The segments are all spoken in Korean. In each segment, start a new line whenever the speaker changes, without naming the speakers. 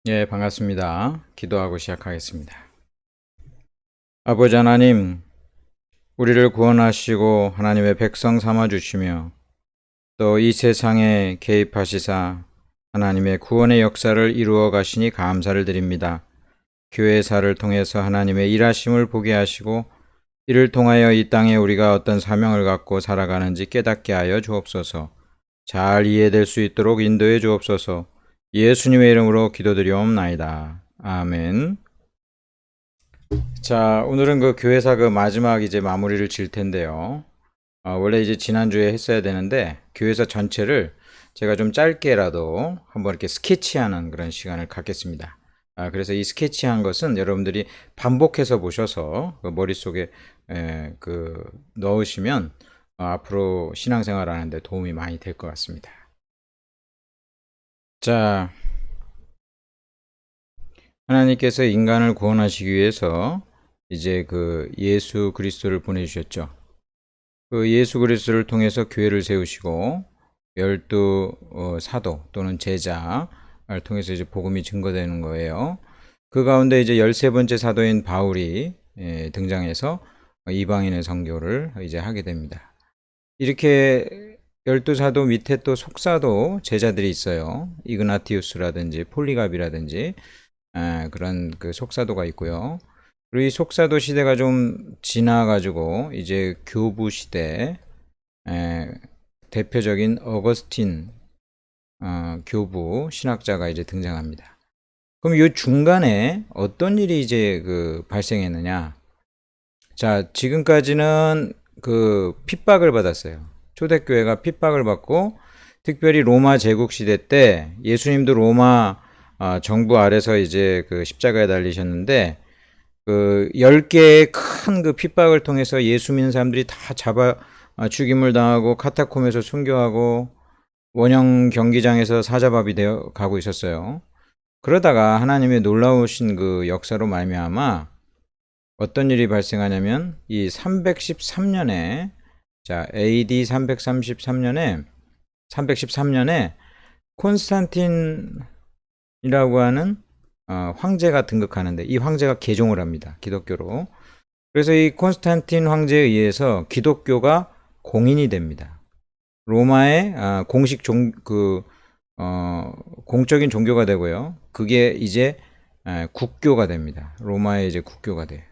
예, 반갑습니다. 기도하고 시작하겠습니다. 아버지 하나님, 우리를 구원하시고 하나님의 백성 삼아주시며 또 이 세상에 개입하시사 하나님의 구원의 역사를 이루어 가시니 감사를 드립니다. 교회사를 통해서 하나님의 일하심을 보게 하시고 이를 통하여 이 땅에 우리가 어떤 사명을 갖고 살아가는지 깨닫게 하여 주옵소서. 잘 이해될 수 있도록 인도해 주옵소서. 예수님의 이름으로 기도드리옵나이다. 아멘. 자, 오늘은 그 교회사 그 마지막 이제 마무리를 질 텐데요. 원래 이제 지난주에 했어야 되는데, 교회사 전체를 제가 좀 짧게라도 한번 이렇게 스케치하는 그런 시간을 갖겠습니다. 그래서 이 스케치한 것은 여러분들이 반복해서 보셔서 그 머릿속에 넣으시면 앞으로 신앙생활 하는데 도움이 많이 될 것 같습니다. 자, 하나님께서 인간을 구원하시기 위해서 이제 그 예수 그리스도를 보내주셨죠. 그 예수 그리스도를 통해서 교회를 세우시고 12 사도 또는 제자를 통해서 이제 복음이 증거되는 거예요. 그 가운데 이제 13번째 사도인 바울이 등장해서 이방인의 선교를 이제 하게 됩니다. 이렇게 12사도 밑에 또 속사도 제자들이 있어요. 이그나티우스라든지 폴리갑이라든지 그런 그 속사도가 있고요. 그리고 이 속사도 시대가 좀 지나가지고 이제 교부 시대 대표적인 어거스틴 교부 신학자가 이제 등장합니다. 그럼 이 중간에 어떤 일이 이제 그 발생했느냐? 자, 지금까지는 그 핍박을 받았어요. 초대교회가 핍박을 받고 특별히 로마 제국 시대 때 예수님도 로마 정부 아래서 이제 그 십자가에 달리셨는데 그 10개의 큰 그 핍박을 통해서 예수 믿는 사람들이 다 잡아 죽임을 당하고 카타콤에서 순교하고 원형 경기장에서 사자밥이 되어 가고 있었어요. 그러다가 하나님의 놀라우신 그 역사로 말미암아 어떤 일이 발생하냐면 이 313년에 자 AD 313년에 콘스탄틴이라고 하는 황제가 등극하는데 이 황제가 개종을 합니다. 기독교로. 그래서 이 콘스탄틴 황제에 의해서 기독교가 공인이 됩니다. 로마의 공식 공적인 종교가 되고요. 그게 이제 국교가 됩니다. 로마의 이제 국교가 돼요.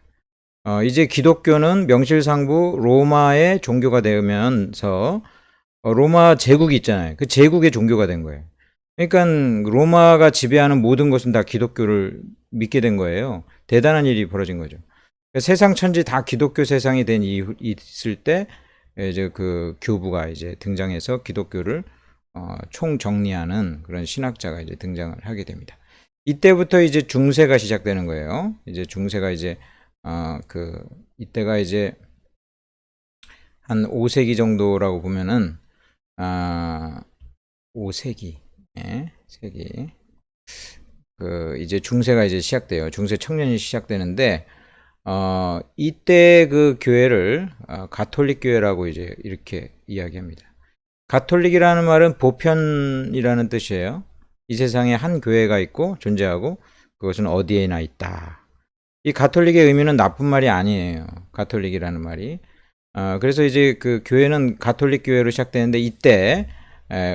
이제 기독교는 명실상부 로마의 종교가 되면서 로마 제국이 있잖아요. 그 제국의 종교가 된 거예요. 그러니까 로마가 지배하는 모든 것은 다 기독교를 믿게 된 거예요. 대단한 일이 벌어진 거죠. 세상 천지 다 기독교 세상이 있을 때 이제 그 교부가 이제 등장해서 기독교를 총정리하는 그런 신학자가 이제 등장을 하게 됩니다. 이때부터 이제 중세가 시작되는 거예요. 이제 중세가 이제 이때가 이제 한 5세기 정도라고 보면은 5세기 세기 이제 중세가 이제 시작돼요. 중세 청년이 시작되는데 이때 그 교회를 가톨릭 교회라고 이제 이렇게 이야기합니다. 가톨릭이라는 말은 보편이라는 뜻이에요. 이 세상에 한 교회가 있고 존재하고 그것은 어디에나 있다. 이 가톨릭의 의미는 나쁜 말이 아니에요. 가톨릭이라는 말이. 그래서 이제 그 교회는 가톨릭 교회로 시작되는데 이때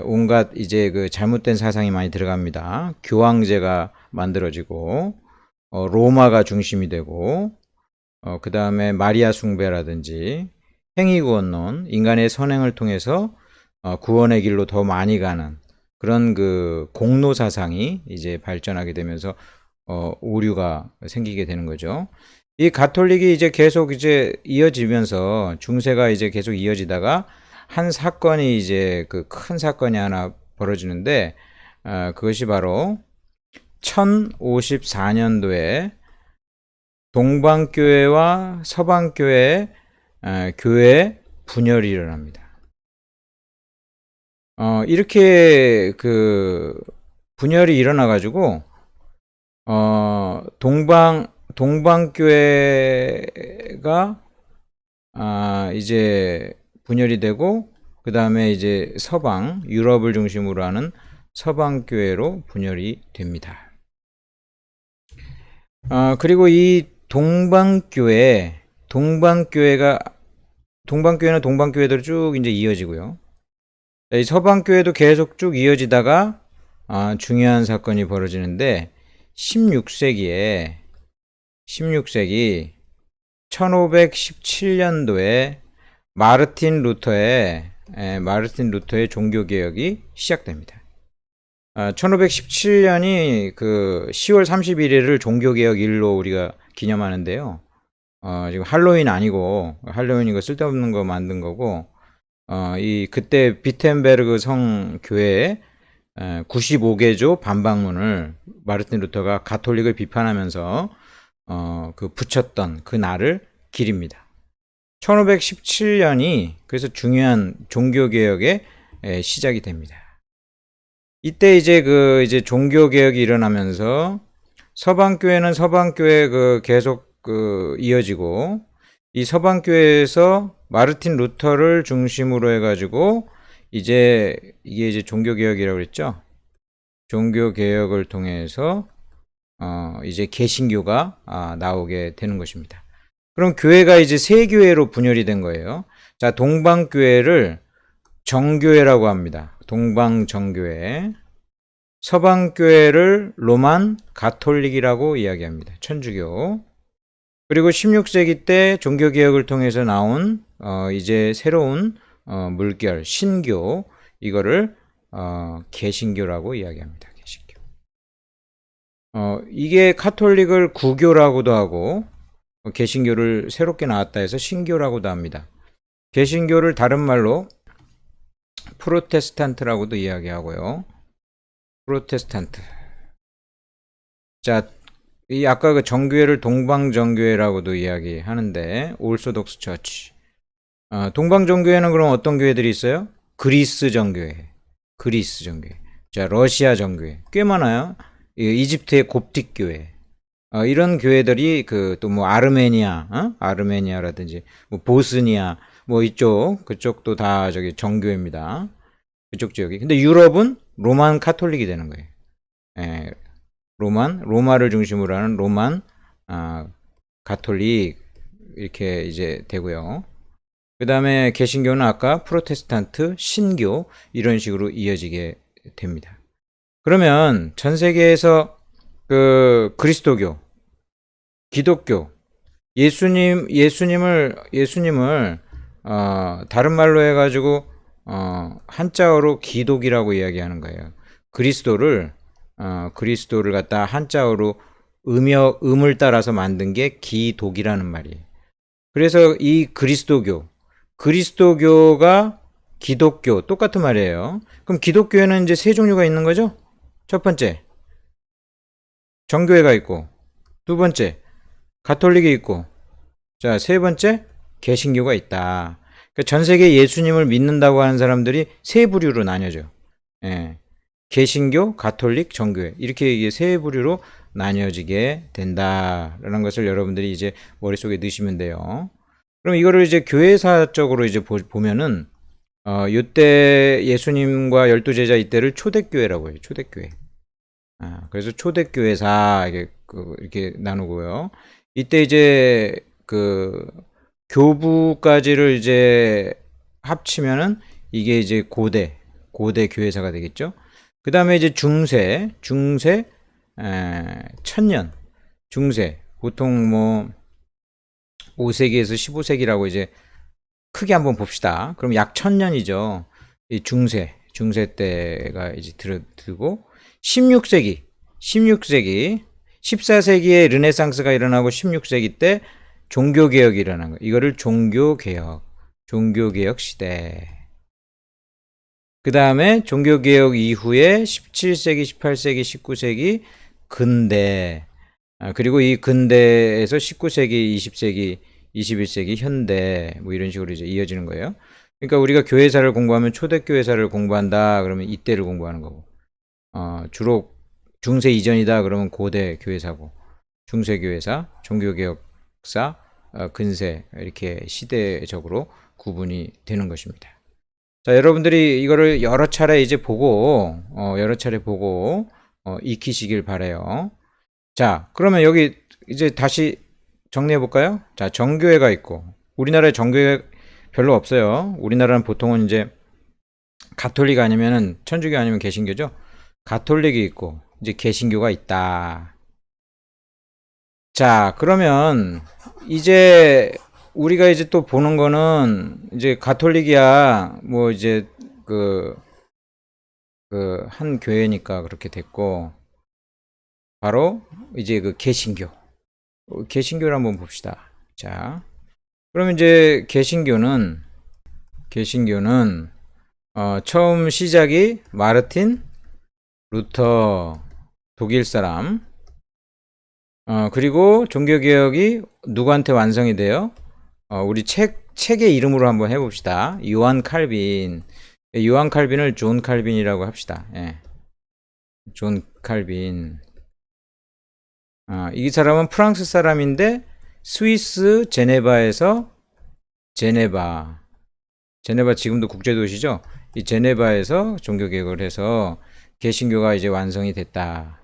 온갖 이제 그 잘못된 사상이 많이 들어갑니다. 교황제가 만들어지고 로마가 중심이 되고 그 다음에 마리아 숭배라든지 행위구원론, 인간의 선행을 통해서 구원의 길로 더 많이 가는 그런 그 공로 사상이 이제 발전하게 되면서 오류가 생기게 되는 거죠. 이 가톨릭이 이제 계속 이제 이어지면서 중세가 이제 계속 이어지다가 한 사건이 이제 그 큰 사건이 하나 벌어지는데 그것이 바로 1054년도에 동방교회와 서방교회 교회 분열이 일어납니다. 이렇게 그 분열이 일어나 가지고 동방교회가 이제 분열이 되고 그 다음에 이제 유럽을 중심으로 하는 서방교회로 분열이 됩니다. 그리고 이 동방교회는 동방교회대로 쭉 이제 이어지고요. 이 서방교회도 계속 쭉 이어지다가 중요한 사건이 벌어지는데 16세기 1517년도에 마르틴 루터의 종교개혁이 시작됩니다. 1517년이 그 10월 31일을 종교개혁일로 우리가 기념하는데요. 지금 할로윈 아니고, 할로윈 이거 쓸데없는 거 만든 거고, 그때 비텐베르그 성 교회에 95개조 반박문을 마르틴 루터가 가톨릭을 비판하면서 붙였던 그 날을 기립니다. 1517년이 그래서 중요한 종교개혁의 시작이 됩니다. 이때 이제 종교개혁이 일어나면서 서방교회는 서방교회 계속 이어지고, 이 서방교회에서 마르틴 루터를 중심으로 해가지고 이게 이제 종교개혁이라고 그랬죠. 종교개혁을 통해서 이제 개신교가 나오게 되는 것입니다. 그럼 교회가 이제 세 교회로 분열이 된 거예요. 자, 동방교회를 정교회라고 합니다. 동방정교회. 서방교회를 로만 가톨릭이라고 이야기합니다. 천주교. 그리고 16세기 때 종교개혁을 통해서 나온 이제 새로운 물결, 신교, 이거를 개신교라고 이야기합니다. 개신교. 이게 카톨릭을 구교라고도 하고 개신교를 새롭게 나왔다 해서 신교라고도 합니다. 개신교를 다른 말로 프로테스탄트라고도 이야기하고요. 프로테스탄트. 자, 이 아까 그 정교회를 동방정교회라고도 이야기하는데 올소독스 처치. 동방정교회는 그럼 어떤 교회들이 있어요? 그리스 정교회. 자, 러시아 정교회. 꽤 많아요. 이집트의 곱틱 교회. 이런 교회들이 또 뭐 아르메니아라든지 뭐 보스니아 뭐 그쪽도 다 저기 정교회입니다. 그쪽 지역이. 근데 유럽은 로만 카톨릭이 되는 거예요. 로마를 중심으로 하는 로만 가톨릭 이렇게 이제 되고요. 그 다음에 개신교는 아까 프로테스탄트, 신교 이런 식으로 이어지게 됩니다. 그러면 전 세계에서 그리스도교, 기독교, 예수님을 다른 말로 해가지고 한자어로 기독이라고 이야기하는 거예요. 그리스도를 갖다 한자어로 음을 따라서 만든 게 기독이라는 말이에요. 그래서 이 그리스도교가 기독교 똑같은 말이에요. 그럼 기독교에는 이제 세 종류가 있는 거죠? 첫 번째, 정교회가 있고, 두 번째, 가톨릭이 있고, 자, 세 번째, 개신교가 있다. 그러니까 전 세계 예수님을 믿는다고 하는 사람들이 세 부류로 나뉘어져. 개신교, 가톨릭, 정교회 이렇게 이게 세 부류로 나뉘어지게 된다라는 것을 여러분들이 이제 머릿속에 넣으시면 돼요. 그럼 이거를 이제 교회사적으로 이제 보면은 이때 예수님과 12제자 이때를 초대교회라고 해요. 초대교회. 그래서 초대교회사 이렇게 나누고요. 이때 이제 교부까지를 이제 합치면은 이게 이제 고대 교회사가 되겠죠. 그 다음에 이제 중세, 천년, 보통 뭐 5세기에서 15세기라고 이제 크게 한번 봅시다. 그럼 약 1000년이죠. 이 중세 때가 이제 들고 16세기, 14세기에 르네상스가 일어나고 16세기 때 종교개혁이 일어난 거예요. 이거를 종교개혁 시대. 그 다음에 종교개혁 이후에 17세기, 18세기, 19세기 근대, 그리고 이 근대에서 19세기, 20세기, 21세기 현대 뭐 이런 식으로 이제 이어지는 거예요. 그러니까 우리가 교회사를 공부하면 초대교회사를 공부한다 그러면 이때를 공부하는 거고, 주로 중세 이전이다 그러면 고대 교회사고, 중세교회사, 종교개혁사, 근세 이렇게 시대적으로 구분이 되는 것입니다. 자, 여러분들이 이거를 여러 차례 보고 익히시길 바래요. 자, 그러면 여기 이제 다시 정리해 볼까요? 자, 정교회가 있고, 우리나라에 정교회 별로 없어요. 우리나라는 보통은 이제 가톨릭 아니면은 천주교 아니면 개신교죠. 가톨릭이 있고 이제 개신교가 있다. 자, 그러면 이제 우리가 이제 또 보는 거는 이제 가톨릭이야 뭐 이제 그 한 교회니까 그렇게 됐고, 바로 이제 그 개신교. 개신교를 한번 봅시다. 자, 그러면 이제 개신교는 처음 시작이 마르틴 루터, 독일 사람. 그리고 종교개혁이 누구한테 완성이 돼요? 우리 책의 이름으로 한번 해봅시다. 요한 칼빈. 요한 칼빈을 존 칼빈이라고 합시다. 예. 존 칼빈. 이 사람은 프랑스 사람인데 스위스 제네바에서 제네바 지금도 국제도시죠. 이 제네바에서 종교개혁을 해서 개신교가 이제 완성이 됐다.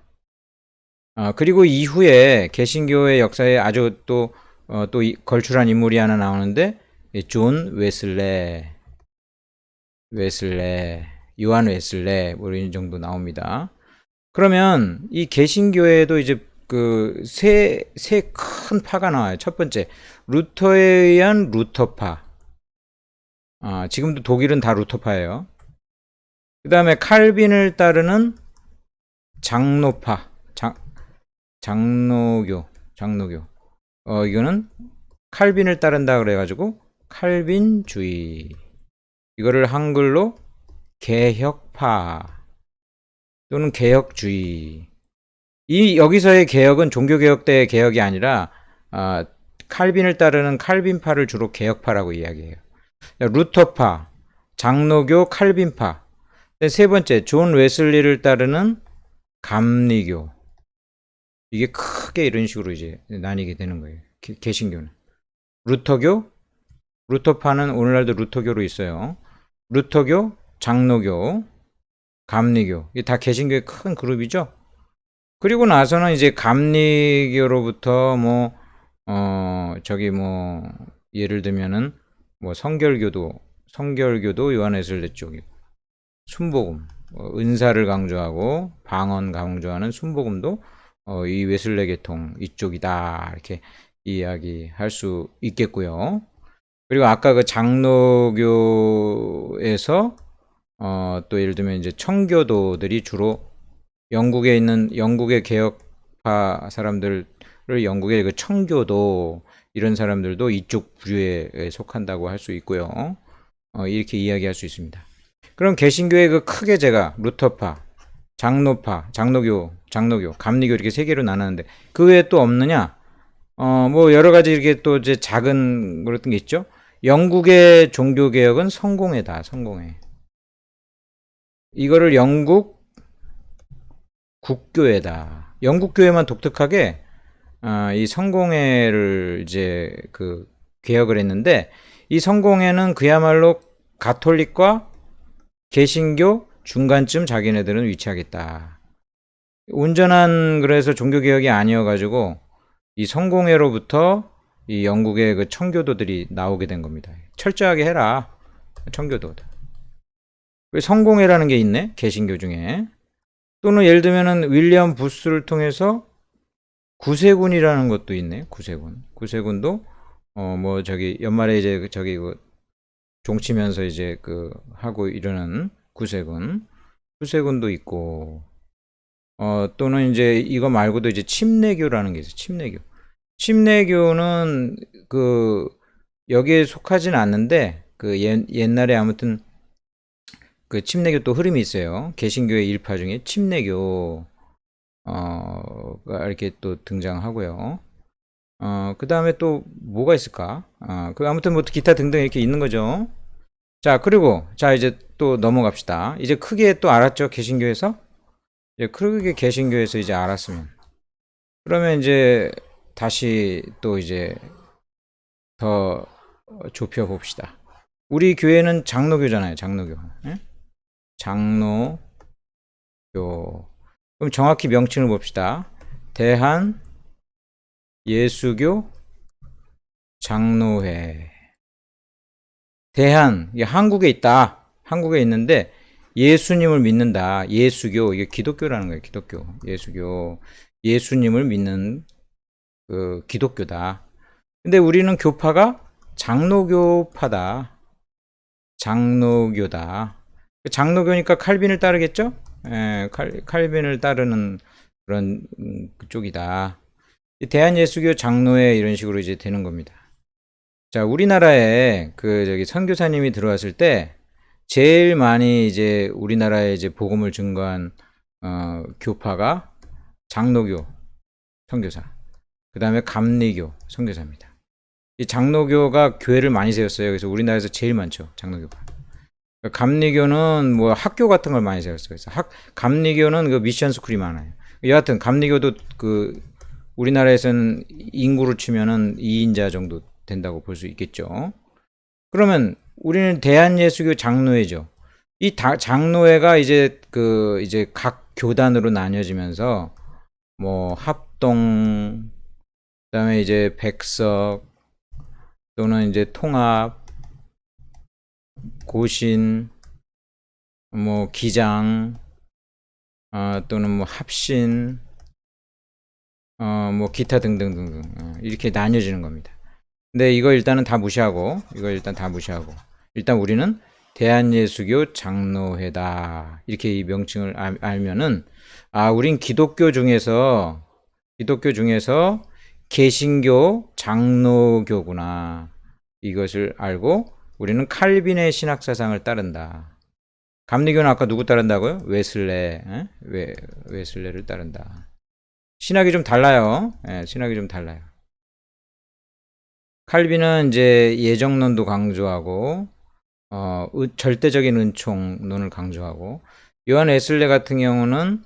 그리고 이후에 개신교의 역사에 아주 또 걸출한 인물이 하나 나오는데, 존 요한 웨슬레, 뭐 이런 정도 나옵니다. 그러면 이 개신교에도 이제 그 세 큰 파가 나와요. 첫 번째, 루터에 의한 루터파. 지금도 독일은 다 루터파예요. 그 다음에 칼빈을 따르는 장로파, 장로교. 이거는 칼빈을 따른다 그래가지고 칼빈주의. 이거를 한글로 개혁파 또는 개혁주의. 여기서의 개혁은 종교개혁 때의 개혁이 아니라 칼빈을 따르는 칼빈파를 주로 개혁파라고 이야기해요. 루터파, 장로교, 칼빈파. 세 번째, 존 웨슬리를 따르는 감리교. 이게 크게 이런 식으로 이제 나뉘게 되는 거예요. 개신교는. 루터파는 오늘날도 루터교로 있어요. 루터교, 장로교, 감리교. 이게 다 개신교의 큰 그룹이죠. 그리고 나서는 이제 감리교로부터 예를 들면은 성결교도 요한웨슬레 쪽이고, 순복음, 은사를 강조하고 방언 강조하는 순복음도 이 웨슬레 계통 이쪽이다, 이렇게 이야기할 수 있겠고요. 그리고 아까 그 장로교에서 또 예를 들면 이제 청교도들이 주로 영국의 개혁파 사람들을, 영국의 그 청교도, 이런 사람들도 이쪽 부류에 속한다고 할 수 있고요. 이렇게 이야기할 수 있습니다. 그럼 개신교의 그 크게 제가 루터파, 장로파, 장로교, 감리교 이렇게 세 개로 나눴는데, 그 외에 또 없느냐? 여러 가지 이렇게 또 이제 작은 그런 게 있죠. 영국의 종교개혁은 성공회다, 성공회. 이거를 영국 국교회다. 영국 교회만 독특하게 이 성공회를 이제 그 개혁을 했는데, 이 성공회는 그야말로 가톨릭과 개신교 중간쯤 자기네들은 위치하겠다. 온전한 그래서 종교개혁이 아니어가지고 이 성공회로부터 이 영국의 그 청교도들이 나오게 된 겁니다. 철저하게 해라, 청교도들. 성공회라는 게 있네, 개신교 중에. 또는 예를 들면은 윌리엄 부스를 통해서 구세군이라는 것도 있네. 구세군도 연말에 이제 종치면서 이제 하고 이러는 구세군도 있고, 또는 이제 이거 말고도 이제 침례교라는 게 있어요. 침례교는 여기에 속하진 않는데 옛날에 아무튼 그 침례교 또 흐름이 있어요. 개신교의 일파 중에 침례교 이렇게 또 등장하고요. 그 다음에 또 뭐가 있을까? 아무튼 기타 등등 이렇게 있는 거죠. 자, 그리고 이제 또 넘어갑시다. 이제 크게 또 알았죠, 개신교에서? 이제 크게 개신교에서 이제 알았으면, 그러면 이제 다시 또 이제 더 좁혀 봅시다. 우리 교회는 장로교잖아요, 장로교. 예? 장로교. 그럼 정확히 명칭을 봅시다. 대한 예수교 장로회. 대한, 이게 한국에 있다. 한국에 있는데 예수님을 믿는다. 예수교, 이게 기독교라는 거예요. 기독교, 예수교, 예수님을 믿는 그 기독교다. 근데 우리는 교파가 장로교파다. 장로교다. 장로교니까 칼빈을 따르겠죠? 예, 칼빈을 따르는 그런 그쪽이다. 대한예수교 장로회 이런 식으로 이제 되는 겁니다. 자, 우리나라에 선교사님이 들어왔을 때 제일 많이 이제 우리나라에 이제 복음을 증거한 교파가 장로교 선교사, 그 다음에 감리교 선교사입니다. 이 장로교가 교회를 많이 세웠어요. 그래서 우리나라에서 제일 많죠, 장로교가. 감리교는 뭐 학교 같은 걸 많이 세웠어요. 그래서 감리교는 그 미션 스쿨이 많아요. 여하튼 감리교도 그 우리나라에서는 인구로 치면은 2인자 정도 된다고 볼 수 있겠죠. 그러면 우리는 대한예수교 장로회죠. 이 장로회가 이제 이제 각 교단으로 나뉘어지면서 뭐 합동, 그다음에 이제 백석, 또는 이제 통합, 고신, 뭐 기장, 또는 뭐 합신, 뭐 기타 등등등등 이렇게 나뉘어지는 겁니다. 근데 이거 일단은 다 무시하고, 일단 우리는 대한예수교 장로회다. 이렇게 이 명칭을 알면은, 우린 기독교 중에서 개신교 장로교구나. 이것을 알고 우리는 칼빈의 신학사상을 따른다. 감리교는 아까 누구 따른다고요? 웨슬레. 웨슬레를 따른다. 신학이 좀 달라요. 신학이 좀 달라요. 칼빈은 이제 예정론도 강조하고, 절대적인 은총론을 강조하고, 요한 웨슬레 같은 경우는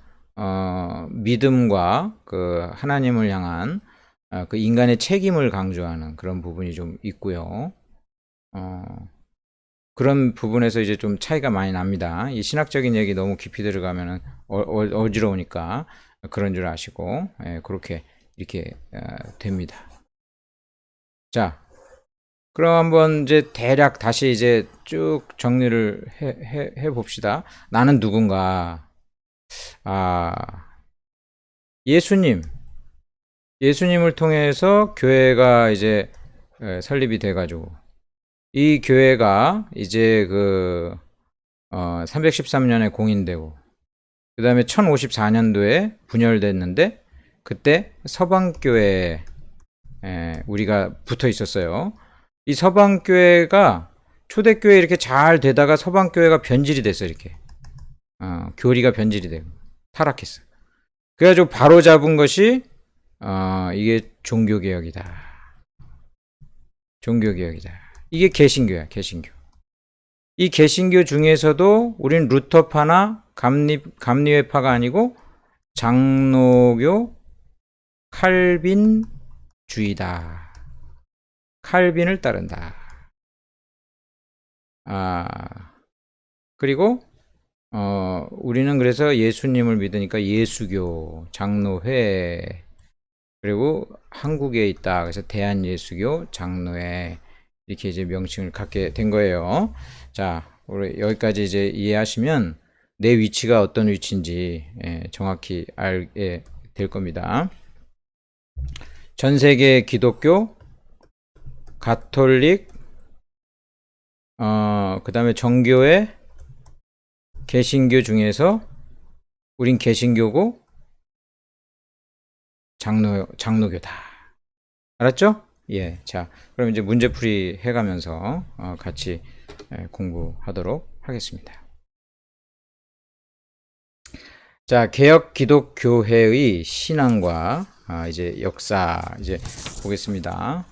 믿음과 그 하나님을 향한 그 인간의 책임을 강조하는 그런 부분이 좀 있고요. 그런 부분에서 이제 좀 차이가 많이 납니다. 이 신학적인 얘기 너무 깊이 들어가면은 어지러우니까 그런 줄 아시고, 그렇게 이렇게 됩니다. 자, 그럼 한번 이제 대략 다시 이제 쭉 정리를 해 봅시다. 나는 누군가? 예수님을 통해서 교회가 이제 설립이 돼가지고, 이 교회가 이제 313년에 공인되고, 그 다음에 1054년도에 분열됐는데, 그때 서방교회에 우리가 붙어 있었어요. 이 서방교회가 초대교회 이렇게 잘 되다가 서방교회가 변질이 됐어, 이렇게. 교리가 변질이 되고, 타락했어. 그래가지고 바로 잡은 것이, 이게 종교개혁이다. 이게 개신교야, 개신교. 이 개신교 중에서도 우린 루터파나 감리회파가 아니고 장로교 칼빈주의다. 칼빈을 따른다. 그리고 우리는 그래서 예수님을 믿으니까 예수교, 장로회, 그리고 한국에 있다. 그래서 대한예수교 장로회, 이렇게 이제 명칭을 갖게 된 거예요. 자, 우리 여기까지 이제 이해하시면 내 위치가 어떤 위치인지 정확히 알게 될 겁니다. 전 세계 기독교, 가톨릭, 그 다음에 정교회, 개신교 중에서 우린 개신교고 장로교다. 알았죠? 예. 자, 그럼 이제 문제풀이 해가면서 같이 공부하도록 하겠습니다. 자, 개혁 기독교회의 신앙과 이제 역사 이제 보겠습니다.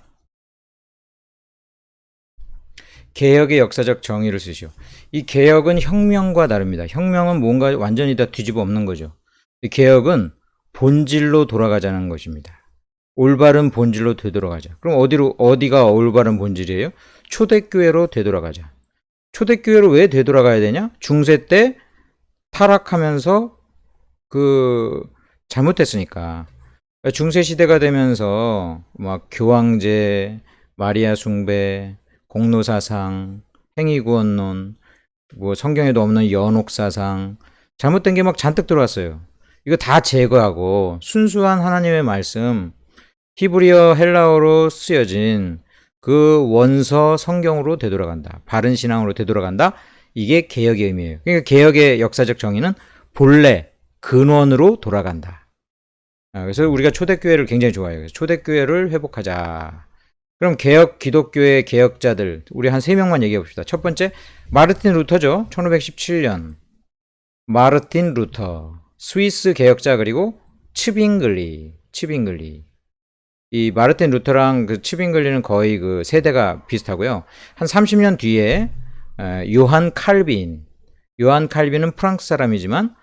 개혁의 역사적 정의를 쓰시오. 이 개혁은 혁명과 다릅니다. 혁명은 뭔가 완전히 다 뒤집어 엎는 거죠. 이 개혁은 본질로 돌아가자는 것입니다. 올바른 본질로 되돌아가자. 그럼 어디가 올바른 본질이에요? 초대교회로 되돌아가자. 초대교회로 왜 되돌아가야 되냐? 중세 때 타락하면서 잘못했으니까. 중세 시대가 되면서 막 교황제, 마리아 숭배, 공로 사상, 행위구원론, 뭐 성경에도 없는 연옥 사상, 잘못된 게 막 잔뜩 들어왔어요. 이거 다 제거하고 순수한 하나님의 말씀, 히브리어 헬라어로 쓰여진 그 원서 성경으로 되돌아간다. 바른 신앙으로 되돌아간다. 이게 개혁의 의미예요. 그러니까 개혁의 역사적 정의는 본래 근원으로 돌아간다. 그래서 우리가 초대교회를 굉장히 좋아해요. 그래서 초대교회를 회복하자. 그럼 개혁 기독교의 개혁자들 우리 한 3명만 얘기해 봅시다. 첫 번째 마르틴 루터죠. 1517년 마르틴 루터, 스위스 개혁자. 그리고 츠빙글리. 이 마르틴 루터랑 그 츠빙글리는 거의 그 세대가 비슷하고요. 한 30년 뒤에 요한 칼빈은 프랑스 사람이지만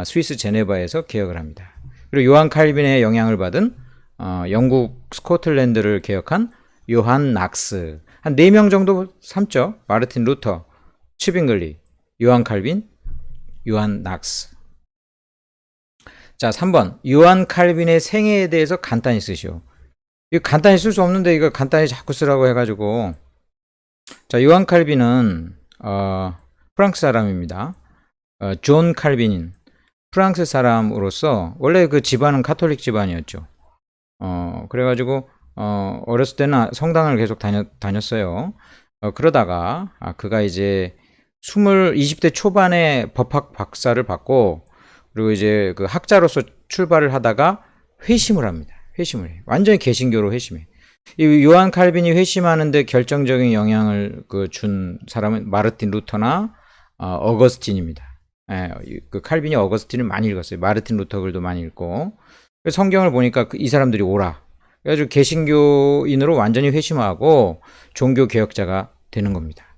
스위스 제네바에서 개혁을 합니다. 그리고 요한 칼빈의 영향을 받은 영국 스코틀랜드를 개혁한 요한 낙스. 한 4명 정도 삼죠. 마르틴 루터, 츠빙글리, 요한 칼빈, 요한 낙스. 자, 3번 요한 칼빈의 생애에 대해서 간단히 쓰시오. 이거 간단히 쓸 수 없는데 이거 간단히 자꾸 쓰라고 해가지고. 자, 요한 칼빈은 프랑스 사람입니다. 존 칼빈인 프랑스 사람으로서 원래 그 집안은 카톨릭 집안이었죠. 그래가지고 어렸을 때는 성당을 계속 다녔어요. 그러다가 그가 이제 20대 초반에 법학 박사를 받고 그리고 이제 그 학자로서 출발을 하다가 회심을 합니다. 회심을 해요. 완전히 개신교로 회심해. 이 요한 칼빈이 회심하는데 결정적인 영향을 준 사람은 마르틴 루터나 어거스틴입니다. 그 칼빈이 어거스틴을 많이 읽었어요. 마르틴 루터 글도 많이 읽고. 성경을 보니까 이 사람들이 오라. 그래가지고 개신교인으로 완전히 회심하고 종교 개혁자가 되는 겁니다.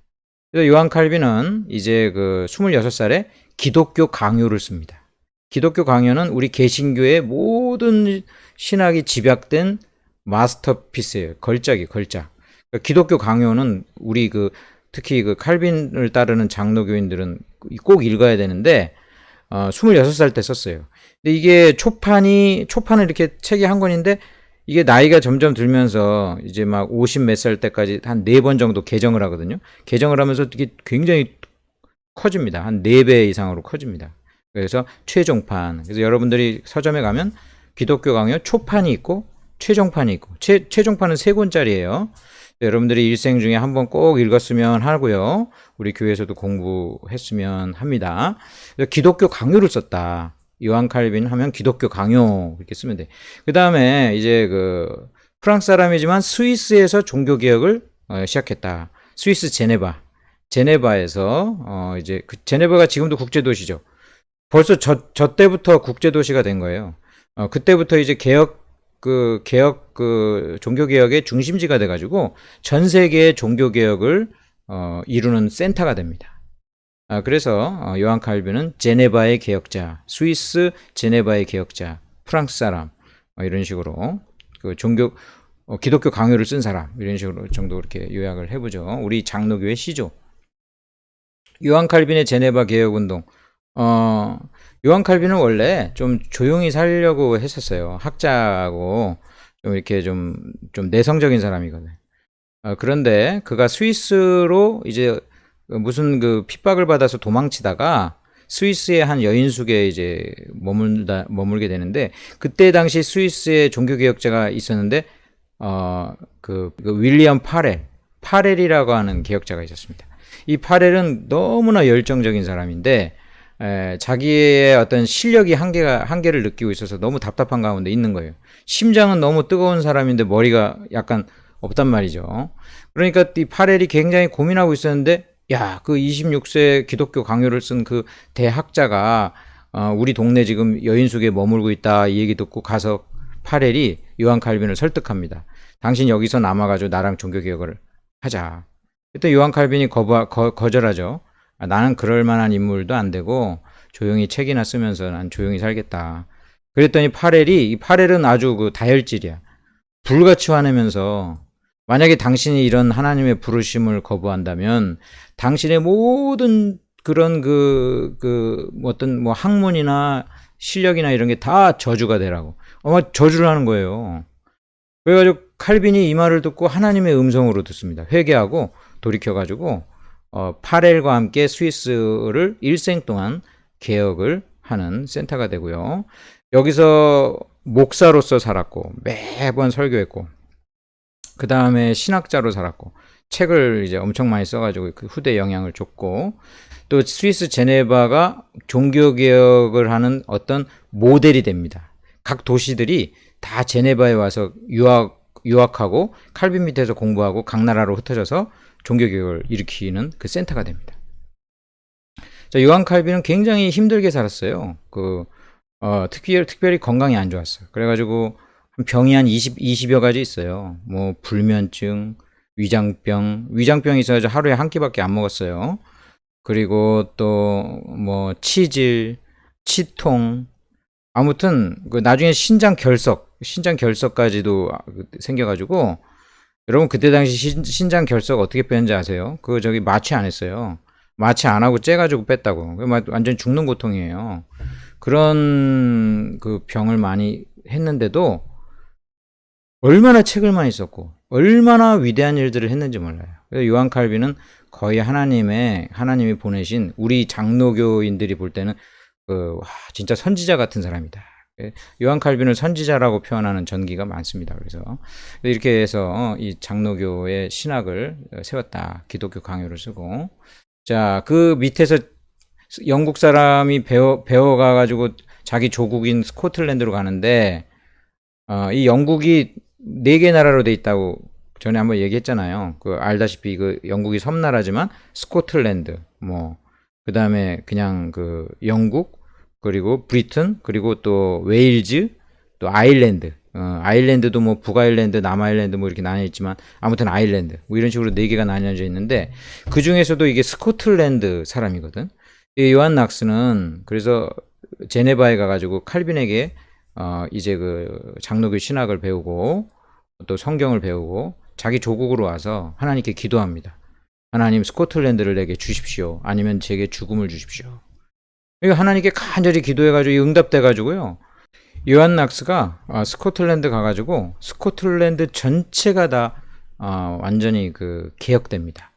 그래서 요한 칼빈은 이제 그 26살에 기독교 강요를 씁니다. 기독교 강요는 우리 개신교의 모든 신학이 집약된 마스터피스예요. 걸작. 그러니까 기독교 강요는 우리 특히 그 칼빈을 따르는 장로교인들은 꼭 읽어야 되는데 26살 때 썼어요. 근데 이게 초판은 이렇게 책이 한 권인데 이게 나이가 점점 들면서 이제 막 50 몇 살 때까지 한 4번 정도 개정을 하거든요. 개정을 하면서 이게 굉장히 커집니다. 한 4배 이상으로 커집니다. 그래서 최종판. 그래서 여러분들이 서점에 가면 기독교 강요 초판이 있고 최종판이 있고 최종판은 3권짜리예요. 여러분들이 일생 중에 한번 꼭 읽었으면 하고요. 우리 교회에서도 공부했으면 합니다. 기독교 강요를 썼다. 요한 칼빈 하면 기독교 강요 이렇게 쓰면 돼. 그 다음에 이제 그 프랑스 사람이지만 스위스에서 종교 개혁을 시작했다. 스위스 제네바에서 이제 제네바가 지금도 국제 도시죠. 벌써 저 때부터 국제 도시가 된 거예요. 그때부터 이제 종교 개혁의 중심지가 돼가지고 전 세계의 종교 개혁을 이루는 센터가 됩니다. 그래서 요한 칼빈은 제네바의 개혁자, 스위스 제네바의 개혁자, 프랑스 사람 이런 식으로 그 기독교 강요를 쓴 사람 이런 식으로 정도 이렇게 요약을 해보죠. 우리 장로교의 시조. 요한 칼빈의 제네바 개혁 운동. 요한 칼빈은 원래 좀 조용히 살려고 했었어요. 학자하고 좀 이렇게 좀 내성적인 사람이거든. 그런데 그가 스위스로 이제 무슨 그 핍박을 받아서 도망치다가 스위스의 한 여인숙에 이제 머물게 되는데 그때 당시 스위스의 종교개혁자가 있었는데 그 윌리엄 파렐이라고 하는 개혁자가 있었습니다. 이 파렐은 너무나 열정적인 사람인데 자기의 어떤 실력이 한계를 느끼고 있어서 너무 답답한 가운데 있는 거예요. 심장은 너무 뜨거운 사람인데 머리가 약간 없단 말이죠. 그러니까 이 파렐이 굉장히 고민하고 있었는데 그 26세 기독교 강요를 쓴 그 대학자가 우리 동네 지금 여인숙에 머물고 있다 이 얘기 듣고 가서 파렐이 요한 칼빈을 설득합니다. 당신 여기서 남아가지고 나랑 종교개혁을 하자. 그때 요한 칼빈이 거절하죠. 나는 그럴 만한 인물도 안 되고 조용히 책이나 쓰면서 난 조용히 살겠다. 그랬더니 파렐은 아주 그 다혈질이야. 불같이 화내면서 만약에 당신이 이런 하나님의 부르심을 거부한다면 당신의 모든 그런 어떤 학문이나 실력이나 이런 게 다 저주가 되라고. 아마 저주를 하는 거예요. 그래가지고 칼빈이 이 말을 듣고 하나님의 음성으로 듣습니다. 회개하고 돌이켜가지고 파렐과 함께 스위스를 일생 동안 개혁을 하는 센터가 되고요. 여기서 목사로서 살았고 매번 설교했고 그 다음에 신학자로 살았고 책을 이제 엄청 많이 써가지고 그 후대 영향을 줬고 또 스위스 제네바가 종교개혁을 하는 어떤 모델이 됩니다. 각 도시들이 다 제네바에 와서 유학하고 칼빈 밑에서 공부하고 각 나라로 흩어져서 종교개혁을 일으키는 그 센터가 됩니다. 자, 요한 칼빈은 굉장히 힘들게 살았어요. 특별히 건강이 안 좋았어요. 그래가지고 병이 한 20여 가지 있어요. 뭐 불면증, 위장병이 있어가지고 하루에 한 끼밖에 안 먹었어요. 그리고 또 뭐 치질, 치통, 아무튼 그 나중에 신장 결석까지도 생겨가지고 여러분 그때 당시 신장 결석 어떻게 뺐는지 아세요? 저기 마취 안 했어요. 마취 안 하고 째가지고 뺐다고. 완전 죽는 고통이에요. 그런 그 병을 많이 했는데도 얼마나 책을 많이 썼고 얼마나 위대한 일들을 했는지 몰라요. 그래서 요한 칼빈은 거의 하나님이 보내신 우리 장로교인들이 볼 때는 진짜 선지자 같은 사람이다. 요한 칼빈을 선지자라고 표현하는 전기가 많습니다. 그래서 이렇게 해서 이 장로교의 신학을 세웠다. 기독교 강요를 쓰고. 자, 그 밑에서 영국 사람이 배워가가지고 자기 조국인 스코틀랜드로 가는데, 이 영국이 4개 나라로 돼 있다고 전에 한번 얘기했잖아요. 알다시피 영국이 섬나라지만 스코틀랜드, 그 다음에 그냥 영국, 그리고 브리튼, 그리고 또 웨일즈, 또 아일랜드. 아일랜드도 뭐 북아일랜드, 남아일랜드 뭐 이렇게 나뉘어 있지만 아무튼 아일랜드. 뭐 이런 식으로 4개가 나뉘어져 있는데 그 중에서도 이게 스코틀랜드 사람이거든. 이 요한 낙스는 그래서 제네바에 가가지고 칼빈에게 이제 장로교 신학을 배우고 또 성경을 배우고 자기 조국으로 와서 하나님께 기도합니다. 하나님 스코틀랜드를 내게 주십시오. 아니면 제게 죽음을 주십시오. 하나님께 간절히 기도해가지고 응답돼가지고요. 요한 낙스가 스코틀랜드 가가지고 스코틀랜드 전체가 다 완전히 개혁됩니다.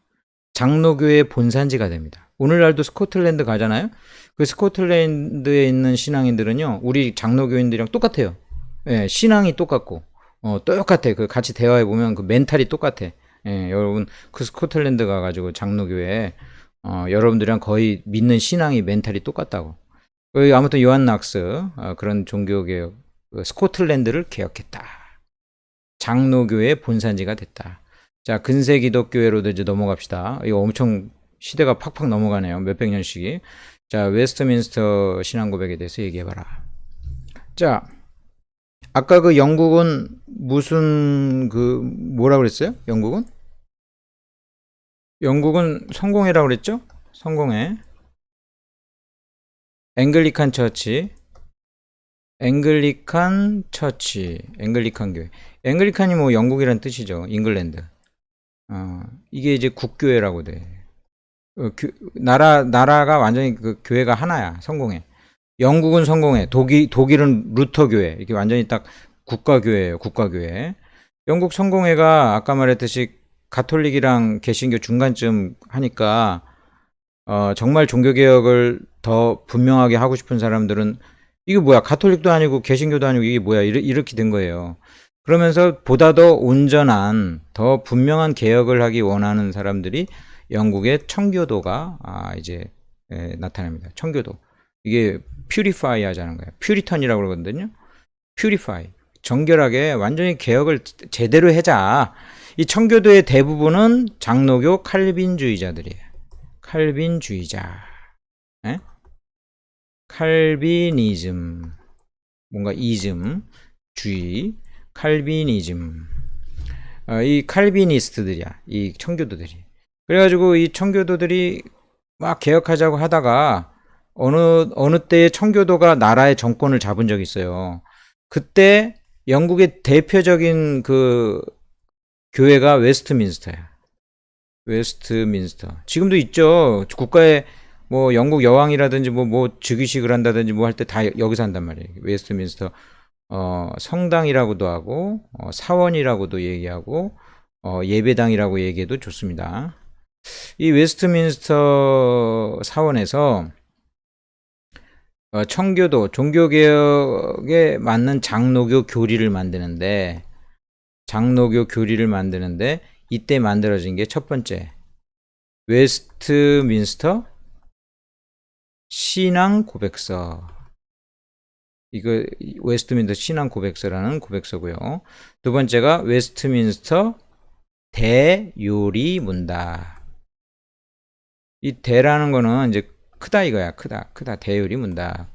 장로교의 본산지가 됩니다. 오늘날도 스코틀랜드 가잖아요. 그 스코틀랜드에 있는 신앙인들은요, 우리 장로교인들이랑 똑같아요. 예, 신앙이 똑같고 똑같아. 같이 대화해 보면 멘탈이 똑같아. 예, 여러분 스코틀랜드 가가지고 장로교회 여러분들이랑 거의 믿는 신앙이 멘탈이 똑같다고. 아무튼 요한 낙스 그런 종교개혁 스코틀랜드를 개혁했다. 장로교의 본산지가 됐다. 자, 근세 기독교회로도 이제 넘어갑시다. 이거 엄청 시대가 팍팍 넘어가네요. 몇백 년씩이. 자, 웨스트민스터 신앙고백에 대해서 얘기해봐라. 자, 아까 영국은 무슨 뭐라 그랬어요? 영국은 성공회라고 그랬죠? 성공회. 앵글리칸 교회. 앵글리칸이 뭐 영국이란 뜻이죠. 잉글랜드. 이게 이제 국교회라고 돼. 나라가 완전히 교회가 하나야. 성공회. 영국은 성공회. 독일은 루터 교회. 이렇게 완전히 딱 국가교회예요. 국가교회. 영국 성공회가 아까 말했듯이 가톨릭이랑 개신교 중간쯤 하니까 정말 종교개혁을 더 분명하게 하고 싶은 사람들은 이게 뭐야, 가톨릭도 아니고 개신교도 아니고 이게 뭐야, 이렇게 된 거예요. 그러면서 보다 더 온전한 더 분명한 개혁을 하기 원하는 사람들이 영국의 청교도가 이제 나타납니다. 청교도. 이게 퓨리파이 하자는 거예요. 퓨리턴이라고 그러거든요. 퓨리파이. 정결하게 완전히 개혁을 제대로 하자. 이 청교도의 대부분은 장로교 칼빈주의자들이에요. 칼빈주의자. 에? 칼비니즘. 뭔가 주의. 칼비니즘. 이 칼비니스트들이야. 이 청교도들이. 그래가지고 이 청교도들이 막 개혁하자고 하다가 어느 때에 청교도가 나라의 정권을 잡은 적이 있어요. 그때 영국의 대표적인 교회가 웨스트민스터야. 웨스트민스터. 지금도 있죠. 국가에 뭐 영국 여왕이라든지 뭐 즉위식을 한다든지 뭐 할 때 다 여기서 한단 말이에요. 웨스트민스터 성당이라고도 하고 사원이라고도 얘기하고 예배당이라고 얘기해도 좋습니다. 이 웨스트민스터 사원에서 청교도 종교개혁에 맞는 장로교 교리를 만드는데 이때 만들어진 게 첫 번째 웨스트민스터 신앙 고백서. 이거 웨스트민스터 신앙 고백서라는 고백서고요. 두 번째가 웨스트민스터 대요리 문답. 이 대라는 거는 이제 크다 이거야. 크다. 대요리 문답.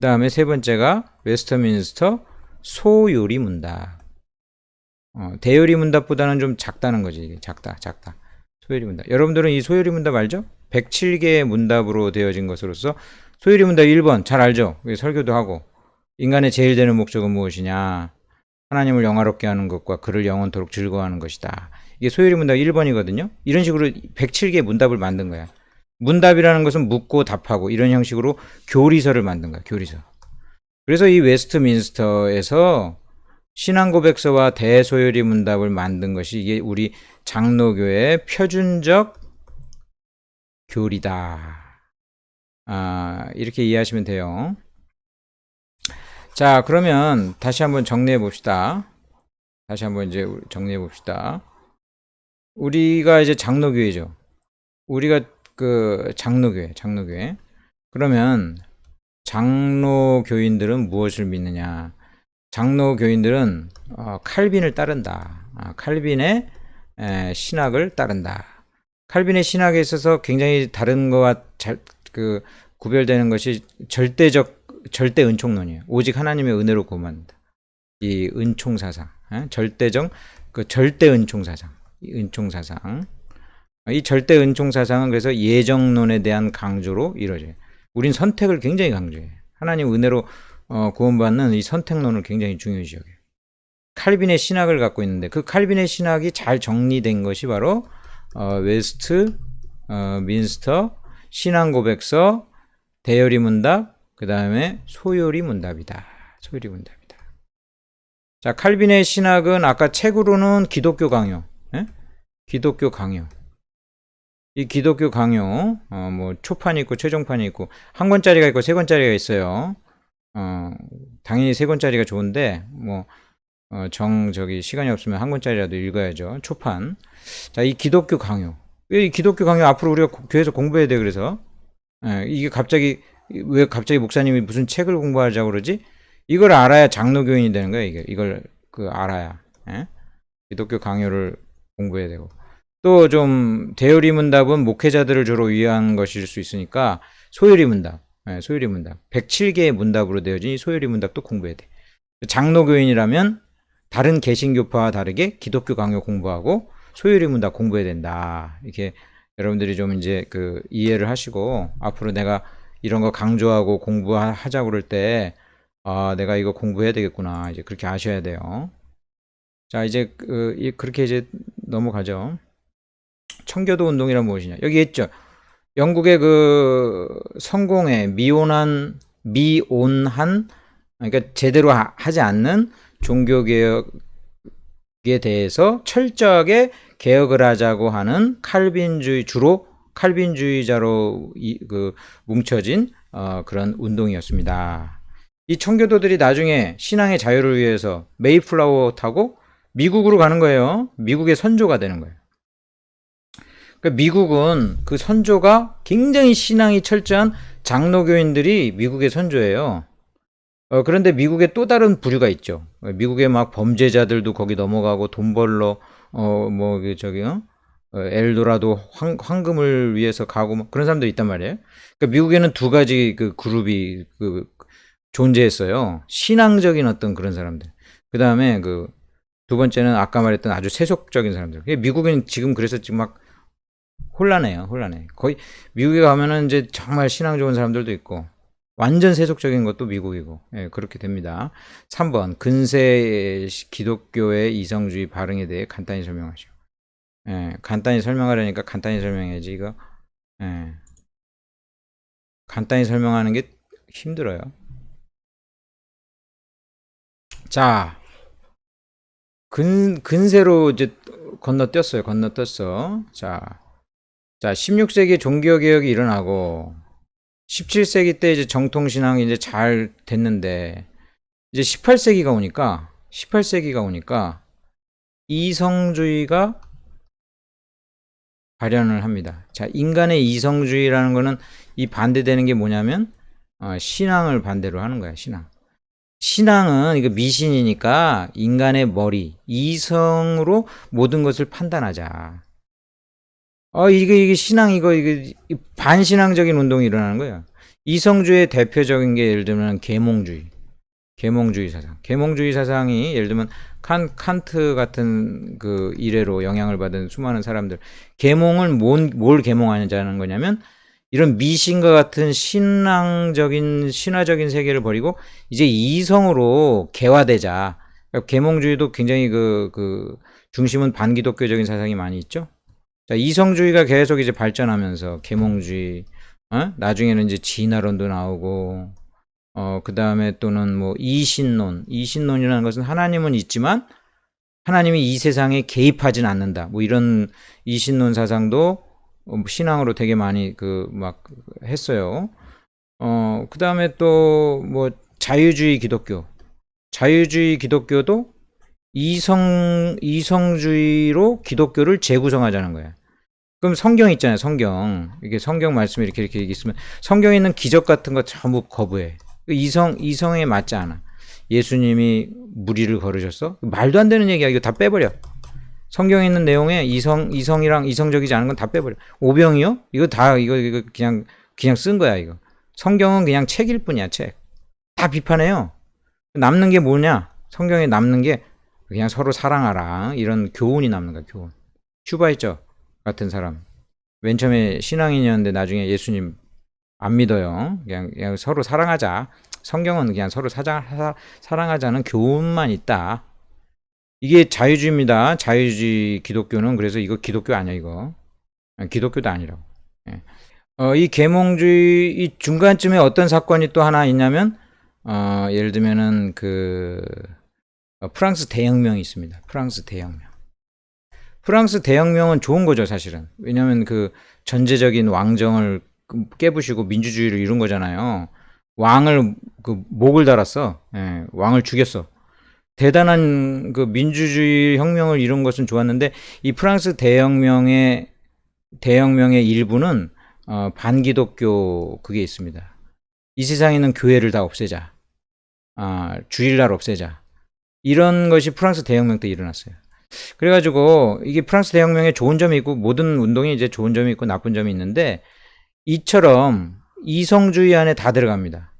그 다음에 세 번째가 웨스트민스터 소요리 문답. 대요리 문답보다는 좀 작다는 거지. 작다. 소요리 문답. 여러분들은 이 소요리 문답 알죠? 107개의 문답으로 되어진 것으로서 소요리 문답 1번 잘 알죠? 설교도 하고. 인간의 제일 되는 목적은 무엇이냐? 하나님을 영화롭게 하는 것과 그를 영원토록 즐거워하는 것이다. 이게 소요리 문답 1번이거든요. 이런 식으로 107개의 문답을 만든 거야. 문답이라는 것은 묻고 답하고 이런 형식으로 교리서를 만든 거야. 교리서. 그래서 이 웨스트민스터에서 신앙고백서와 대소요리 문답을 만든 것이 이게 우리 장로교의 표준적 교리다. 이렇게 이해하시면 돼요. 자, 그러면 다시 한번 정리해 봅시다. 우리가 이제 장로교회죠. 우리가 그 장로교회. 그러면 장로교인들은 무엇을 믿느냐? 장로교인들은 칼빈을 따른다. 칼빈의 신학을 따른다. 칼빈의 신학에 있어서 굉장히 다른 거와 구별되는 것이 절대 은총론이에요. 오직 하나님의 은혜로 구원한다. 이 은총사상, 절대 은총사상, 이 절대 은총사상은 그래서 예정론에 대한 강조로 이루어져요. 우린 선택을 굉장히 강조해요. 하나님 은혜로 구원받는 이 선택론을 굉장히 중요시 여겨요. 칼빈의 신학을 갖고 있는데 그 칼빈의 신학이 잘 정리된 것이 바로 웨스트민스터 신앙고백서 대요리 문답 그 다음에 소요리 문답이다. 자, 칼빈의 신학은 아까 책으로는 기독교 강요. 이 기독교 강요, 뭐 초판이 있고 최종판이 있고 한 권짜리가 있고 세 권짜리가 있어요. 당연히 세 권짜리가 좋은데 시간이 없으면 한 권짜리라도 읽어야죠. 초판. 자, 이 기독교 강요 앞으로 우리가 교회에서 공부해야 돼. 그래서 이게 왜 갑자기 목사님이 무슨 책을 공부하자고 그러지? 이걸 알아야 장로교인이 되는 거야. 이걸 알아야 기독교 강요를 공부해야 되고. 또 좀 대요리 문답은 목회자들을 주로 위한 것일 수 있으니까 소요리 문답 107개의 문답으로 되어진 이 소요리 문답도 공부해야 돼. 장로교인이라면 다른 개신교파와 다르게 기독교 강요 공부하고 소요리 문답 공부해야 된다. 이렇게 여러분들이 좀 이제 이해를 하시고 앞으로 내가 이런 거 강조하고 공부하자고 그럴 때 내가 이거 공부해야 되겠구나. 이제 그렇게 아셔야 돼요. 자, 이제 그렇게 이제 넘어가죠. 청교도 운동이란 무엇이냐? 여기 있죠. 영국의 성공회 미온한 그러니까 제대로 하지 않는 종교개혁에 대해서 철저하게 개혁을 하자고 하는 주로 칼빈주의자로 뭉쳐진 그런 운동이었습니다. 이 청교도들이 나중에 신앙의 자유를 위해서 메이플라워 타고 미국으로 가는 거예요. 미국의 선조가 되는 거예요. 그러니까 미국은 그 선조가 굉장히 신앙이 철저한 장로교인들이 미국의 선조예요. 그런데 미국에 또 다른 부류가 있죠. 미국의 막 범죄자들도 거기 넘어가고 돈 벌러 엘도라도 황금을 위해서 가고 그런 사람들이 있단 말이에요. 그러니까 미국에는 두 가지 그룹이 존재했어요. 신앙적인 어떤 그런 사람들. 그 다음에 두 번째는 아까 말했던 아주 세속적인 사람들. 미국은 지금 그래서 지금 막 혼란해요. 거의 미국에 가면은 이제 정말 신앙 좋은 사람들도 있고 완전 세속적인 것도 미국이고 그렇게 됩니다. 3번 근세 기독교의 이성주의 발흥에 대해 간단히 설명하시오. 간단히 설명하려니까 간단히 설명해야지 이거. 간단히 설명하는 게 힘들어요. 자, 근세로 이제 건너뛰었어요. 건너뛰었어. 자, 16세기에 종교개혁이 일어나고, 17세기 때 이제 정통신앙이 이제 잘 됐는데, 이제 18세기가 오니까, 이성주의가 발현을 합니다. 자, 인간의 이성주의라는 거는 이 반대되는 게 뭐냐면, 신앙을 반대로 하는 거야, 신앙. 신앙은 이거 미신이니까 인간의 머리, 이성으로 모든 것을 판단하자. 이게 신앙, 이게 반신앙적인 운동이 일어나는 거예요. 이성주의의 대표적인 게 예를 들면 계몽주의 사상. 계몽주의 사상이 예를 들면 칸트 같은 그 이래로 영향을 받은 수많은 사람들. 계몽을 뭘 계몽하자는 거냐면 이런 미신과 같은 신화적인 세계를 버리고 이제 이성으로 개화되자. 그러니까 계몽주의도 굉장히 그 중심은 반기독교적인 사상이 많이 있죠. 자, 이성주의가 계속 이제 발전하면서 계몽주의, 나중에는 이제 진화론도 나오고, 그 다음에 또는 뭐 이신론이라는 것은 하나님은 있지만 하나님이 이 세상에 개입하진 않는다. 뭐 이런 이신론 사상도 신앙으로 되게 많이 막 했어요. 그 다음에 또 뭐 자유주의 기독교도 이성주의로 기독교를 재구성하자는 거야. 그럼 성경 있잖아요, 성경. 이게 성경 말씀이 이렇게 있으면 성경에 있는 기적 같은 거 전부 거부해. 이성에 맞지 않아. 예수님이 무리를 걸으셨어? 말도 안 되는 얘기야. 이거 다 빼버려. 성경에 있는 내용에 이성이랑 이성적이지 않은 건 다 빼버려. 오병이요? 이거 그냥 쓴 거야, 이거. 성경은 그냥 책일 뿐이야, 책. 다 비판해요. 남는 게 뭐냐? 성경에 남는 게 그냥 서로 사랑하라. 이런 교훈이 남는 거야, 교훈. 슈바이처 같은 사람. 맨 처음에 신앙인이었는데 나중에 예수님 안 믿어요. 그냥 서로 사랑하자. 성경은 그냥 서로 사랑하자는 교훈만 있다. 이게 자유주의입니다. 자유주의 기독교는. 그래서 이거 기독교 아니야, 이거. 기독교도 아니라고. 이 계몽주의 이 중간쯤에 어떤 사건이 또 하나 있냐면 예를 들면은 프랑스 대혁명이 있습니다. 프랑스 대혁명은 좋은 거죠, 사실은. 왜냐하면 그 전제적인 왕정을 깨부시고 민주주의를 이룬 거잖아요. 왕을 목을 달았어. 예, 왕을 죽였어. 대단한 그 민주주의 혁명을 이룬 것은 좋았는데 이 프랑스 대혁명의 일부는 반기독교 그게 있습니다. 이 세상에 있는 교회를 다 없애자. 주일날 없애자. 이런 것이 프랑스 대혁명 때 일어났어요. 그래가지고 이게 프랑스 대혁명에 좋은 점이 있고 모든 운동에 이제 좋은 점이 있고 나쁜 점이 있는데 이처럼 이성주의 안에 다 들어갑니다.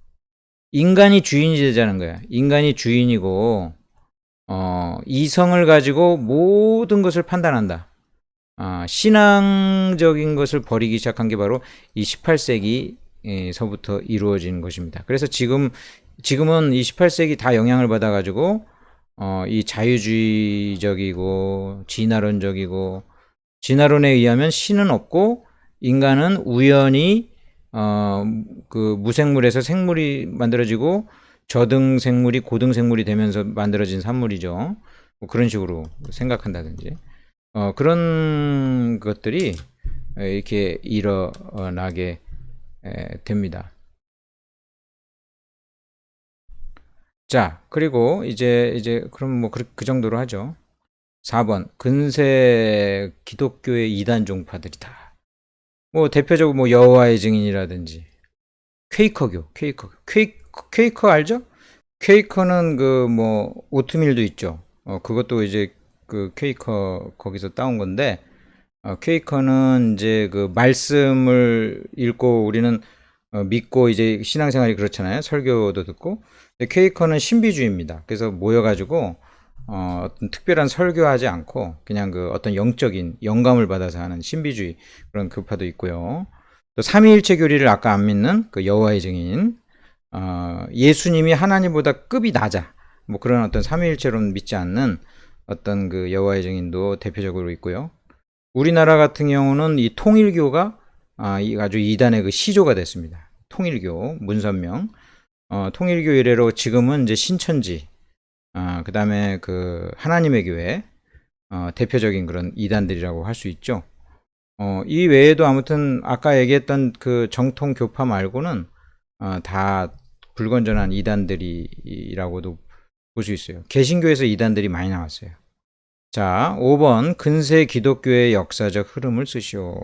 인간이 주인이 되자는 거야. 인간이 주인이고 이성을 가지고 모든 것을 판단한다. 신앙적인 것을 버리기 시작한 게 바로 이 18세기서부터 이루어진 것입니다. 그래서 지금은 이 18세기 다 영향을 받아가지고 이 자유주의적이고 진화론적이고 진화론에 의하면 신은 없고 인간은 우연히 그 무생물에서 생물이 만들어지고 저등생물이 고등생물이 되면서 만들어진 산물이죠. 뭐 그런 식으로 생각한다든지 그런 것들이 이렇게 일어나게 됩니다. 자, 그리고 이제 그럼 뭐 그 정도로 하죠. 4번 근세 기독교의 이단 종파들이다. 뭐 대표적으로 뭐 여호와의 증인이라든지 퀘이커 알죠? 퀘이커는 그 뭐 오트밀도 있죠. 그것도 이제 그 퀘이커 거기서 따온 건데 퀘이커는 이제 그 말씀을 읽고 우리는 믿고 이제 신앙생활이 그렇잖아요. 설교도 듣고. 근데 퀘이커는 신비주의입니다. 그래서 모여가지고 어떤 특별한 설교하지 않고 그냥 그 어떤 영적인 영감을 받아서 하는 신비주의 그런 교파도 있고요. 또 삼위일체 교리를 아까 안 믿는 그 여호와의 증인, 예수님이 하나님보다 급이 낮아. 뭐 그런 어떤 삼위일체론 믿지 않는 어떤 그 여호와의 증인도 대표적으로 있고요. 우리나라 같은 경우는 이 통일교가 아주 이단의 그 시조가 됐습니다. 통일교 문선명 통일교 이래로 지금은 이제 신천지 그 다음에 그 하나님의 교회, 대표적인 그런 이단들이라고 할 수 있죠. 이 외에도 아무튼 아까 얘기했던 그 정통 교파 말고는 다 불건전한 이단들이라고도 볼 수 있어요. 개신교에서 이단들이 많이 나왔어요. 자, 5번 근세 기독교의 역사적 흐름을 쓰시오.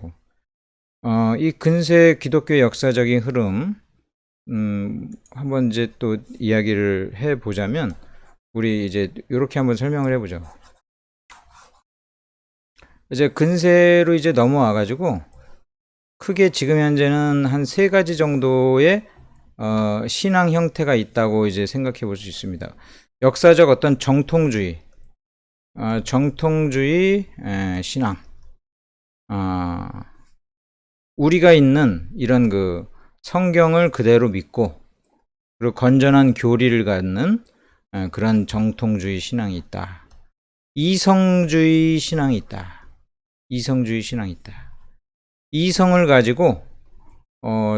이 근세 기독교의 역사적인 흐름, 한번 이제 또 이야기를 해보자면, 우리 이제 이렇게 한번 설명을 해보죠. 이제 근세로 이제 넘어와가지고, 크게 지금 현재는 한 3가지 정도의 신앙 형태가 있다고 이제 생각해 볼 수 있습니다. 역사적 어떤 정통주의, 정통주의 신앙, 우리가 있는 이런 그 성경을 그대로 믿고 그리고 건전한 교리를 갖는 그런 정통주의 신앙이 있다. 이성주의 신앙이 있다. 이성주의 신앙이 있다. 이성을 가지고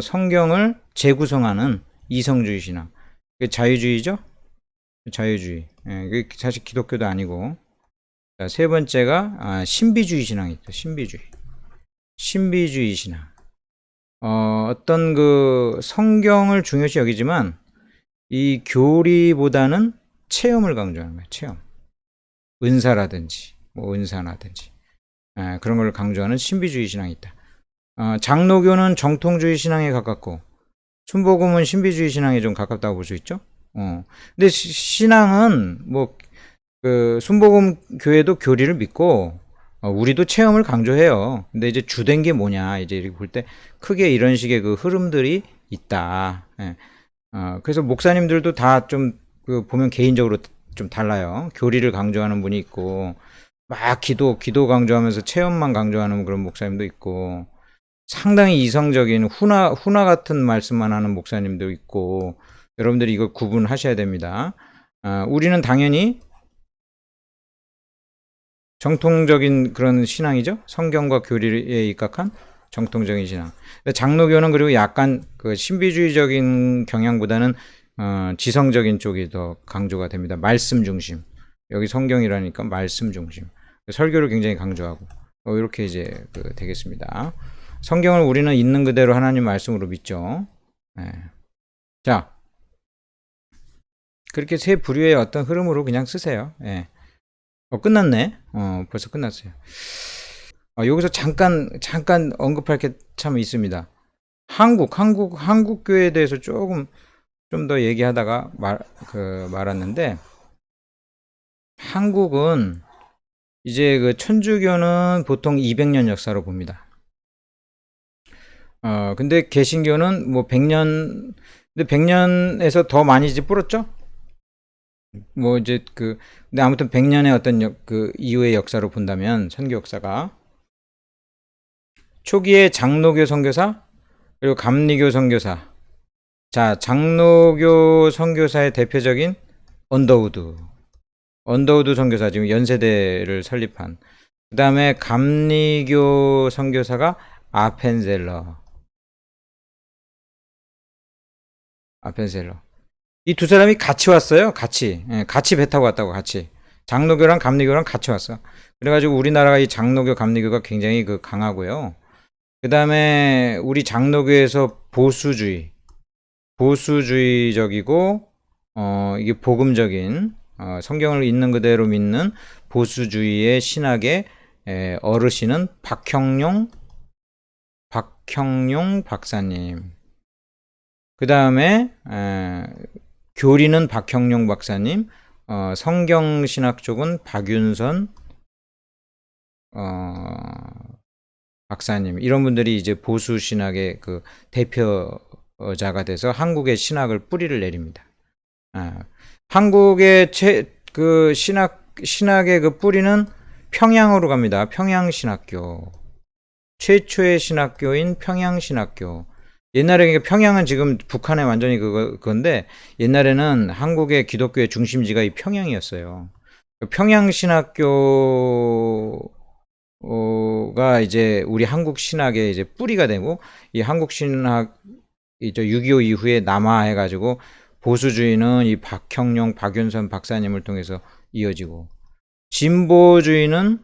성경을 재구성하는 이성주의 신앙. 그게 자유주의죠? 자유주의. 그게 사실 기독교도 아니고. 자, 3번째가 신비주의 신앙이 있다. 신비주의. 신비주의 신앙. 어떤 그 성경을 중요시 여기지만 이 교리보다는 체험을 강조하는 거예요. 체험. 은사라든지 뭐 은사라든지 그런 걸 강조하는 신비주의 신앙이 있다. 장로교는 정통주의 신앙에 가깝고 순복음은 신비주의 신앙에 좀 가깝다고 볼 수 있죠. 근데 신앙은 뭐 그 순복음 교회도 교리를 믿고 우리도 체험을 강조해요. 근데 이제 주된 게 뭐냐 이제 이렇게 볼 때 크게 이런 식의 그 흐름들이 있다. 그래서 목사님들도 다 좀 그 보면 개인적으로 좀 달라요. 교리를 강조하는 분이 있고 막 기도 강조하면서 체험만 강조하는 그런 목사님도 있고 상당히 이성적인 훈화 같은 말씀만 하는 목사님도 있고 여러분들이 이걸 구분하셔야 됩니다. 우리는 당연히 정통적인 그런 신앙이죠. 성경과 교리에 입각한 정통적인 신앙. 장로교는 그리고 약간 그 신비주의적인 경향보다는 지성적인 쪽이 더 강조가 됩니다. 말씀 중심. 여기 성경이라니까 말씀 중심. 설교를 굉장히 강조하고 이렇게 이제 되겠습니다. 성경을 우리는 있는 그대로 하나님 말씀으로 믿죠. 자, 그렇게 3 부류의 어떤 흐름으로 그냥 쓰세요. 끝났네. 벌써 끝났어요. 여기서 잠깐 언급할 게 참 있습니다. 한국 교회에 대해서 조금 좀 더 얘기하다가 말았는데, 한국은 이제 그 천주교는 보통 200년 역사로 봅니다. 근데 개신교는 뭐 100년, 근데 100년에서 더 많이 이제 불었죠? 뭐 이제 근데 아무튼 100년의 어떤 그 이후의 역사로 본다면 선교 역사가 초기에 장로교 선교사 그리고 감리교 선교사. 자, 장로교 선교사의 대표적인 언더우드 선교사 지금 연세대를 설립한. 그 다음에 감리교 선교사가 아펜셀러. 이 2 사람이 같이 왔어요. 같이 배 타고 왔다고. 같이 장로교랑 감리교랑 같이 왔어. 그래가지고 우리나라가 이 장로교 감리교가 굉장히 강하고요. 그 다음에 우리 장로교에서 보수주의적이고 이게 복음적인 성경을 있는 그대로 믿는 보수주의의 신학의 어르신은 박형룡 박사님. 그 다음에 교리는 박형룡 박사님, 성경신학 쪽은 박윤선 박사님. 이런 분들이 이제 보수신학의 그 대표자가 돼서 한국의 신학을 뿌리를 내립니다. 한국의 그 신학의 그 뿌리는 평양으로 갑니다. 평양신학교. 최초의 신학교인 평양신학교. 옛날에 평양은 지금 북한에 완전히 그건데 옛날에는 한국의 기독교의 중심지가 이 평양이었어요. 평양신학교가 이제 우리 한국 신학의 이제 뿌리가 되고 이 한국 신학 이제 6.25 이후에 남하해가지고 보수주의는 이 박형룡, 박윤선 박사님을 통해서 이어지고, 진보주의는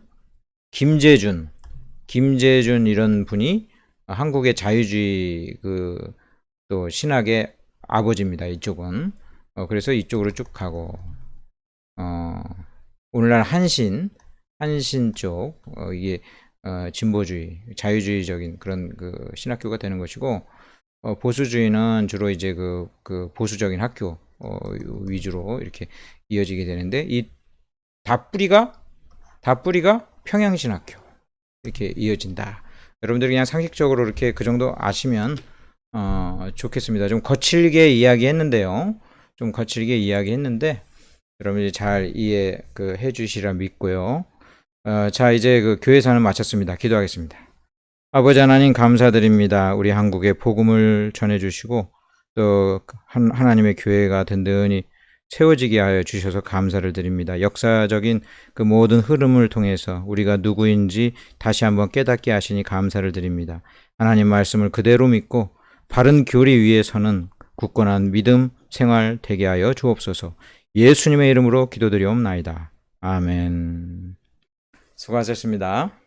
김재준 이런 분이 한국의 자유주의 또 신학의 아버지입니다. 이쪽은. 그래서 이쪽으로 쭉 가고, 오늘날 한신 쪽, 이게 진보주의, 자유주의적인 그런 신학교가 되는 것이고, 보수주의는 주로 이제 그 보수적인 학교 위주로 이렇게 이어지게 되는데, 이 다뿌리가 평양신학교 이렇게 이어진다. 여러분들이 그냥 상식적으로 이렇게 그 정도 아시면 좋겠습니다. 좀 거칠게 이야기했는데요. 여러분들이 잘 이해 주시라 믿고요. 자, 이제 교회사는 마쳤습니다. 기도하겠습니다. 아버지 하나님 감사드립니다. 우리 한국에 복음을 전해주시고 또 하나님의 교회가 든든히 세워지게 하여 주셔서 감사를 드립니다. 역사적인 그 모든 흐름을 통해서 우리가 누구인지 다시 한번 깨닫게 하시니 감사를 드립니다. 하나님 말씀을 그대로 믿고 바른 교리 위에 서는 굳건한 믿음 생활 되게 하여 주옵소서. 예수님의 이름으로 기도드리옵나이다. 아멘. 수고하셨습니다.